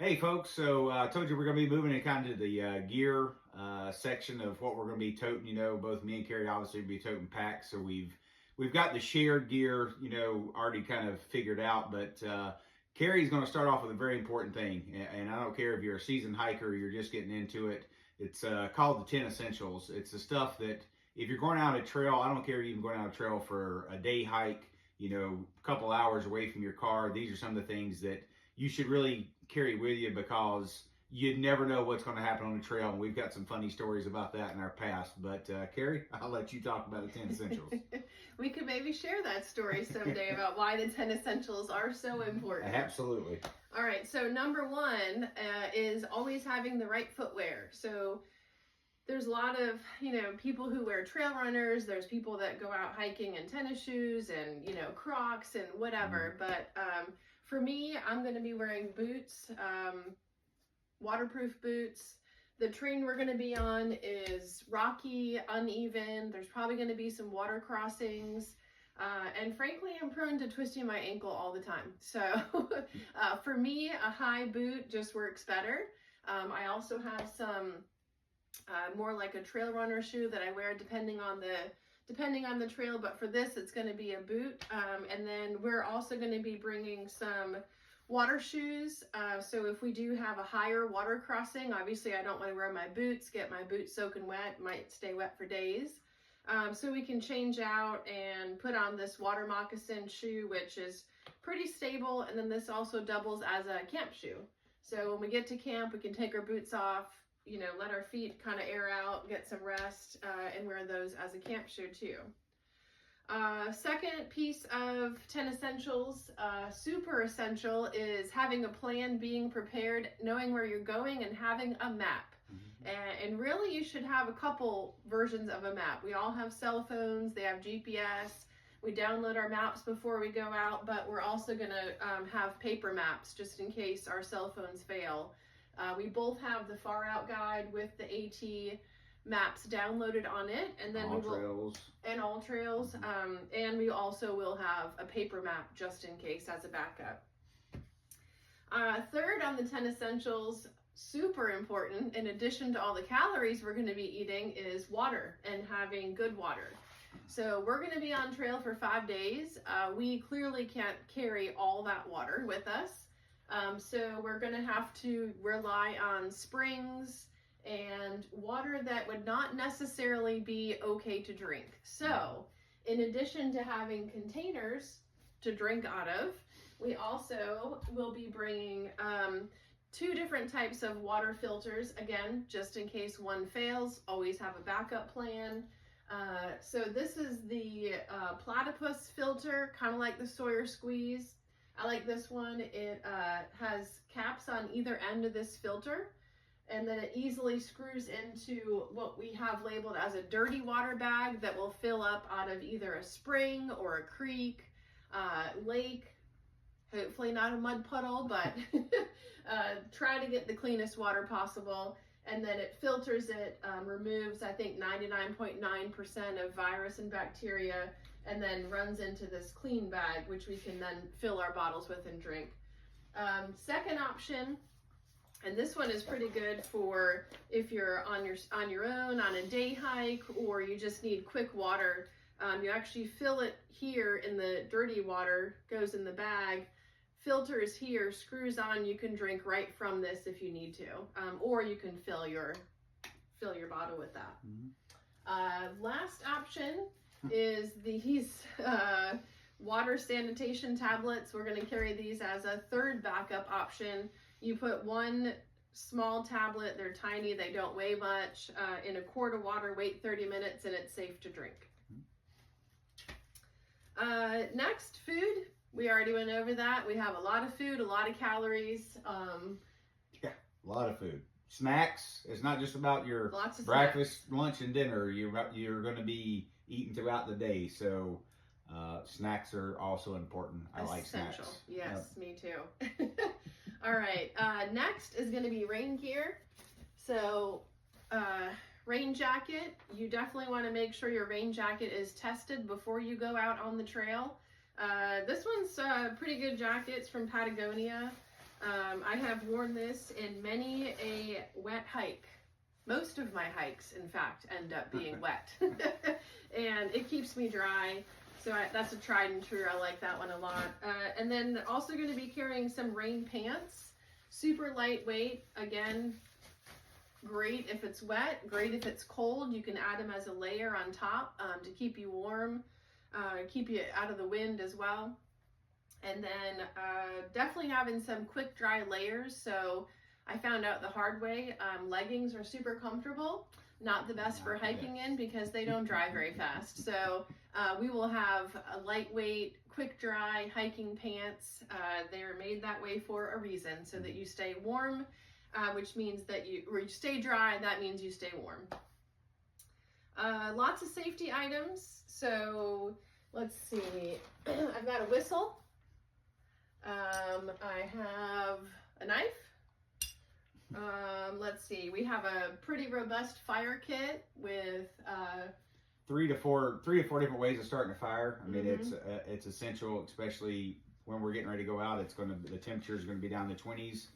Hey folks, so I told you we're going to be moving in kind of the gear section of what we're going to be toting. Both me and Carie obviously will be toting packs, so we've got the shared gear, already kind of figured out. But Carrie's going to start off with a very important thing, and I don't care if you're a seasoned hiker or you're just getting into it. It's called the 10 Essentials. It's the stuff that if you're going out a trail, I don't care if you're even going out a trail for a day hike, a couple hours away from your car. These are some of the things that you should really carry with you because you never know what's going to happen on the trail. And we've got some funny stories about that in our past. But Carie, I'll let you talk about the 10 Essentials. We could maybe share that story someday about why the 10 Essentials are so important. Absolutely. All right, so number one is always having the right footwear. So there's a lot of, people who wear trail runners. There's people that go out hiking in tennis shoes and, Crocs and whatever. But for me, I'm going to be wearing boots, waterproof boots. The terrain we're going to be on is rocky, uneven. There's probably going to be some water crossings. And frankly, I'm prone to twisting my ankle all the time. So for me, a high boot just works better. I also have some more like a trail runner shoe that I wear depending on the trail, but for this it's going to be a boot. And then we're also going to be bringing some water shoes, so if we do have a higher water crossing, obviously I don't want to wear my boots, get my boots soaking wet, might stay wet for days. So we can change out and put on this water moccasin shoe, which is pretty stable, and then this also doubles as a camp shoe. So when we get to camp, we can take our boots off, let our feet kind of air out, get some rest, and wear those as a camp shoe too. Second piece of 10 Essentials, super essential, is having a plan, being prepared, knowing where you're going, and having a map. And really you should have a couple versions of a map. We all have cell phones, they have GPS. We download our maps before we go out, but we're also going to have paper maps just in case our cell phones fail. We both have the Far Out Guide with the AT maps downloaded on it, and then all trails, and we also will have a paper map just in case as a backup. Third on the 10 Essentials, super important, in addition to all the calories we're going to be eating, is water, and having good water. So we're going to be on trail for 5 days. We clearly can't carry all that water with us. So we're going to have to rely on springs and water that would not necessarily be okay to drink. So in addition to having containers to drink out of, we also will be bringing 2 different types of water filters. Again, just in case one fails, always have a backup plan. So this is the platypus filter, kind of like the Sawyer Squeeze. I like this one. It has caps on either end of this filter, and then it easily screws into what we have labeled as a dirty water bag that will fill up out of either a spring or a creek, lake, hopefully not a mud puddle, but try to get the cleanest water possible. And then it filters it, removes, I think, 99.9% of virus and bacteria, and then runs into this clean bag, which we can then fill our bottles with and drink. Second option, and this one is pretty good for if you're on your own on a day hike, or you just need quick water. You actually fill it here in the dirty water, goes in the bag, filters here, screws on, you can drink right from this if you need to, or you can fill your bottle with that. Last option is these water sanitation tablets. We're going to carry these as a third backup option. You put one small tablet, they're tiny, they don't weigh much, in a quart of water, wait 30 minutes, and it's safe to drink. Next, food. We already went over that. We have a lot of food, a lot of calories. Yeah, a lot of food. Snacks. It's not just about your breakfast, snacks, lunch, and dinner. You're going to be eating throughout the day. So snacks are also important. I like snacks. Yes, me too. All right. Next is going to be rain gear. So rain jacket. You definitely want to make sure your rain jacket is tested before you go out on the trail. This one's a pretty good jacket. It's from Patagonia. I have worn this in many a wet hike. Most of my hikes, in fact, end up being wet. And it keeps me dry. So that's a tried and true. I like that one a lot. And then also going to be carrying some rain pants. Super lightweight. Again, great if it's wet, great if it's cold. You can add them as a layer on top to keep you warm, keep you out of the wind as well. And then definitely having some quick dry layers. So I found out the hard way, leggings are super comfortable. Not the best for hiking in because they don't dry very fast. So we will have a lightweight, quick dry hiking pants. They're made that way for a reason, so that you stay warm, which means that you stay dry. That means you stay warm. Lots of safety items. So let's see. I've got a whistle. I have a knife. Let's see. We have a pretty robust fire kit with 3 to 4 different ways of starting a fire. I mean, it's essential, especially when we're getting ready to go out. The temperature is going to be down in the 20s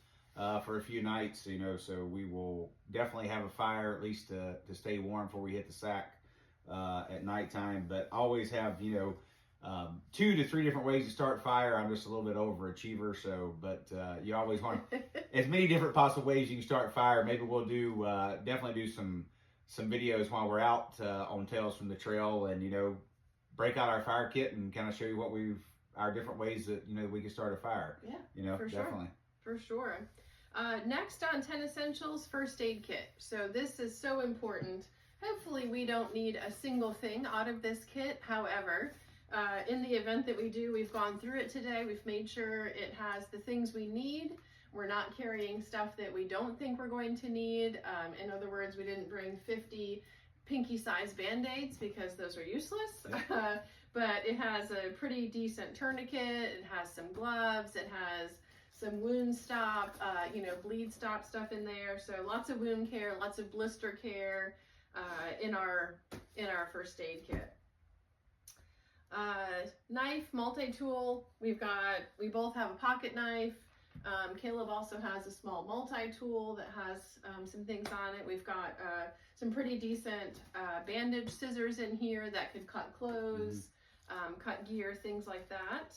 for a few nights, you know. So we will definitely have a fire, at least to stay warm before we hit the sack at nighttime. But always have, you know, 2 to 3 different ways to start fire. I'm just a little bit overachiever, so you always want as many different possible ways you can start fire. Maybe we'll do definitely do some videos while we're out on Tales from the Trail, and you know, break out our fire kit and kind of show you our different ways that, you know, we can start a fire. Yeah, you know, for definitely. Sure. For sure. Next on 10 Essentials, first aid kit. So this is so important. Hopefully we don't need a single thing out of this kit. However, in the event that we do, we've gone through it today. We've made sure it has the things we need. We're not carrying stuff that we don't think we're going to need. In other words, we didn't bring 50 pinky-sized Band-Aids because those are useless. Yeah. But it has a pretty decent tourniquet. It has some gloves. It has some wound stop, bleed stop stuff in there. So lots of wound care, lots of blister care in our first aid kit. Knife, multi-tool. We both have a pocket knife. Caleb also has a small multi-tool that has some things on it. We've got some pretty decent bandage scissors in here that could cut clothes, cut gear, things like that.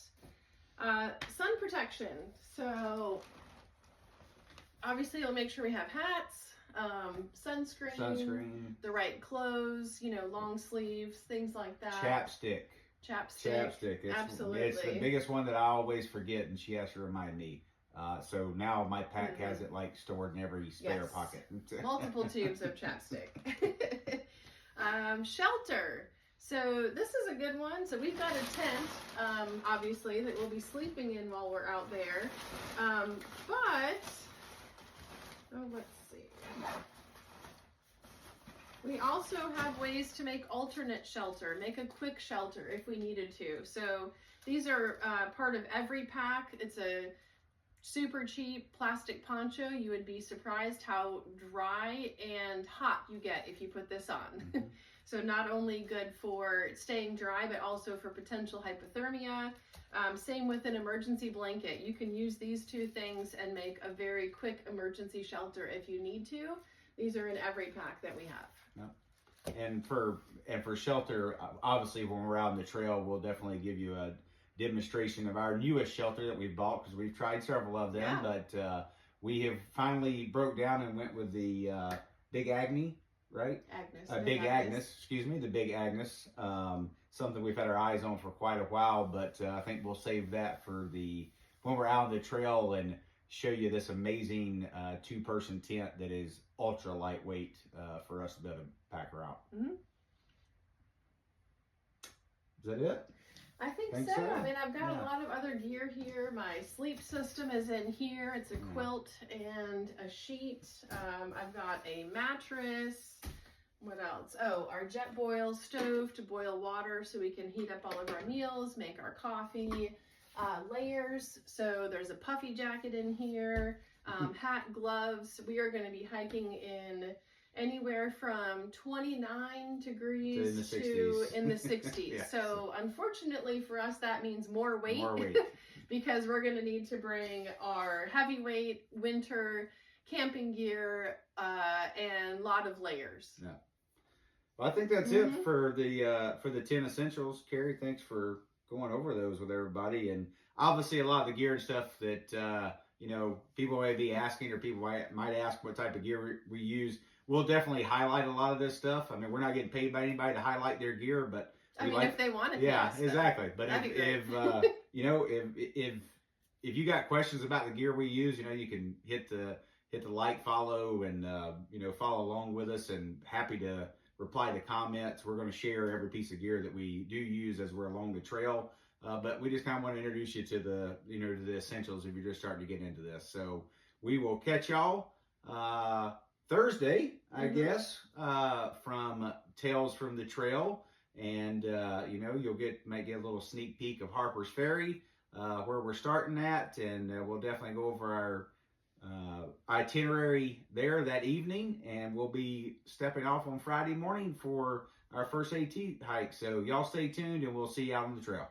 Sun protection. So obviously we'll make sure we have hats, sunscreen, the right clothes, you know, long sleeves, things like that. Chapstick. Absolutely. It's the biggest one that I always forget, and she has to remind me. So now my pack has it like stored in every spare pocket. Multiple tubes of chapstick. Shelter. So this is a good one. So we've got a tent, obviously, that we'll be sleeping in while we're out there. Let's see. We also have ways to make alternate shelter, make a quick shelter if we needed to. So these are part of every pack. It's a super cheap plastic poncho. You would be surprised how dry and hot you get if you put this on. So not only good for staying dry, but also for potential hypothermia. Same with an emergency blanket. You can use these two things and make a very quick emergency shelter if you need to. These are in every pack that we have. And for shelter, obviously when we're out on the trail, we'll definitely give you a demonstration of our newest shelter that we've bought, because we've tried several of them, but we have finally broke down and went with the Big Agnes, right? Big Agnes, excuse me, the Big Agnes. Something we've had our eyes on for quite a while, but I think we'll save that for when we're out on the trail and show you this amazing 2-person tent that is ultra lightweight for us to be able to pack around. Is that it? I think so. I mean, I've got a lot of other gear here. My sleep system is in here. It's a quilt and a sheet. I've got a mattress. What else? Oh, our jet boil stove to boil water so we can heat up all of our meals, make our coffee. Layers. So there's a puffy jacket in here. Hat, gloves. We are going to be hiking in anywhere from 29 degrees to in the 60s. So unfortunately for us, that means more weight. because we're going to need to bring our heavyweight winter camping gear and a lot of layers. Yeah. Well, I think that's it for the 10 essentials. Carie, thanks for going over those with everybody, and obviously a lot of the gear and stuff that people may be asking, or people might ask what type of gear we use. We'll definitely highlight a lot of this stuff. I mean, we're not getting paid by anybody to highlight their gear, but if they wanted, yeah, exactly. But if you got questions about the gear we use, you can hit the like, follow, and follow along with us, and happy to reply to comments. We're going to share every piece of gear that we do use as we're along the trail. But we just kind of want to introduce you to the essentials if you're just starting to get into this. So we will catch y'all Thursday, I guess, from Tales from the Trail. And, you'll might get a little sneak peek of Harper's Ferry, where we're starting at. And we'll definitely go over our itinerary there that evening. And we'll be stepping off on Friday morning for our first AT hike. So y'all stay tuned, and we'll see you out on the trail.